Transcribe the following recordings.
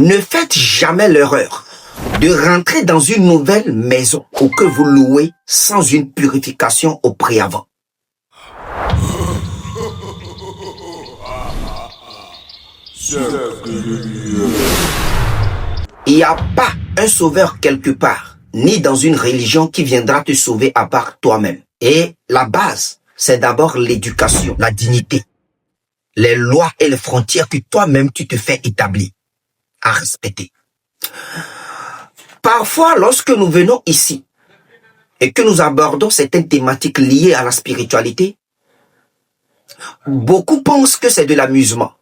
Ne faites jamais l'erreur de rentrer dans une nouvelle maison ou que vous louez sans une purification au préalable. Il n'y a pas un sauveur quelque part, ni dans une religion qui viendra te sauver à part toi-même. Et la base, c'est d'abord l'éducation, la dignité, les lois et les frontières que toi-même tu te fais établir à respecter. Parfois, lorsque nous venons ici et que nous abordons certaines thématiques liées à la spiritualité, beaucoup pensent que c'est de l'amusement,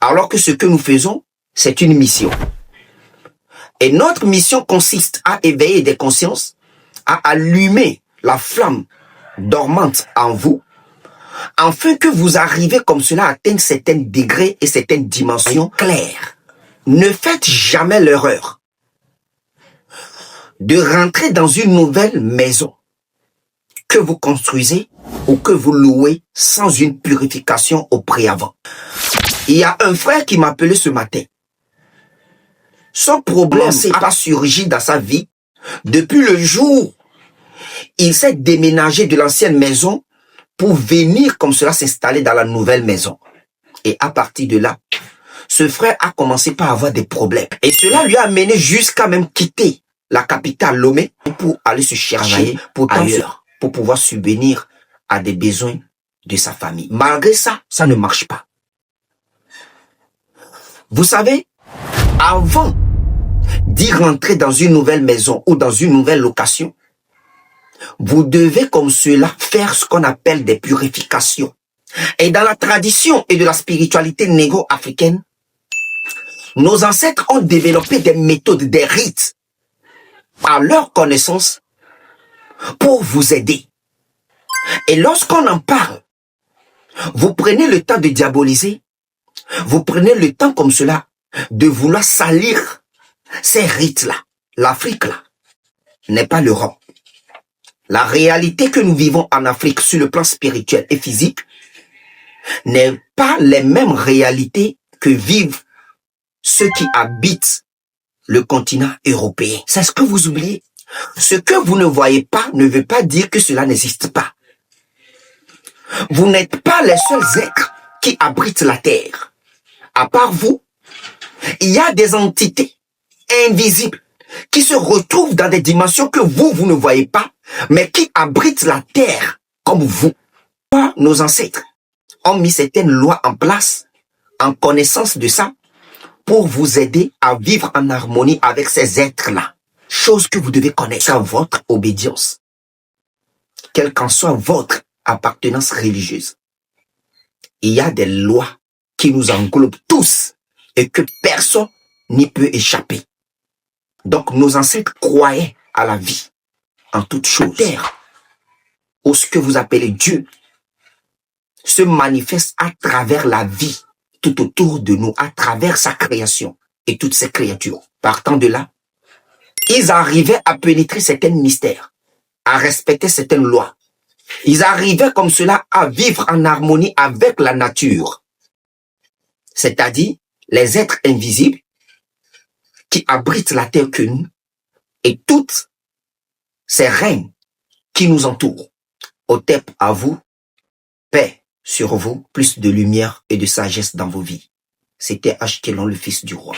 alors que ce que nous faisons, c'est une mission. Et notre mission consiste à éveiller des consciences, à allumer la flamme dormante en vous, afin que vous arrivez comme cela à atteindre certains degrés et certaines dimensions claires. Ne faites jamais l'erreur de rentrer dans une nouvelle maison que vous construisez ou que vous louez sans une purification au préalable. Il y a un frère qui m'a appelé ce matin. Son problème n'a pas surgi dans sa vie depuis le jour où il s'est déménagé de l'ancienne maison pour venir comme cela s'installer dans la nouvelle maison. Et à partir de là, ce frère a commencé par avoir des problèmes. Et cela lui a amené jusqu'à même quitter la capitale Lomé pour aller se chercher ailleurs, pour pouvoir subvenir à des besoins de sa famille. Malgré ça, ça ne marche pas. Vous savez, avant d'y rentrer dans une nouvelle maison ou dans une nouvelle location, vous devez comme cela faire ce qu'on appelle des purifications. Et dans la tradition et de la spiritualité négro-africaine, nos ancêtres ont développé des méthodes, des rites à leur connaissance pour vous aider. Et lorsqu'on en parle, vous prenez le temps de diaboliser, vous prenez le temps comme cela de vouloir salir ces rites-là. L'Afrique, là, n'est pas l'Europe. La réalité que nous vivons en Afrique sur le plan spirituel et physique n'est pas les mêmes réalités que vivent ceux qui habitent le continent européen. C'est ce que vous oubliez. Ce que vous ne voyez pas ne veut pas dire que cela n'existe pas. Vous n'êtes pas les seuls êtres qui abritent la terre. À part vous, il y a des entités invisibles qui se retrouvent dans des dimensions que vous ne voyez pas, mais qui abritent la terre comme vous. Nos ancêtres ont mis certaines lois en place en connaissance de ça pour vous aider à vivre en harmonie avec ces êtres-là. Chose que vous devez connaître, c'est votre obédience. Quelle qu'en soit votre appartenance religieuse. Il y a des lois qui nous englobent tous et que personne n'y peut échapper. Donc nos ancêtres croyaient à la vie, en toute chose. La terre, ou ce que vous appelez Dieu, se manifeste à travers la vie, tout autour de nous, à travers sa création et toutes ses créatures. Partant de là, ils arrivaient à pénétrer certains mystères, à respecter certaines lois. Ils arrivaient comme cela à vivre en harmonie avec la nature, c'est-à-dire les êtres invisibles qui abritent la terre que nous et toutes ces règnes qui nous entourent. Otep à vous, paix sur vous, plus de lumière et de sagesse dans vos vies. C'était Ashkelon, le fils du roi.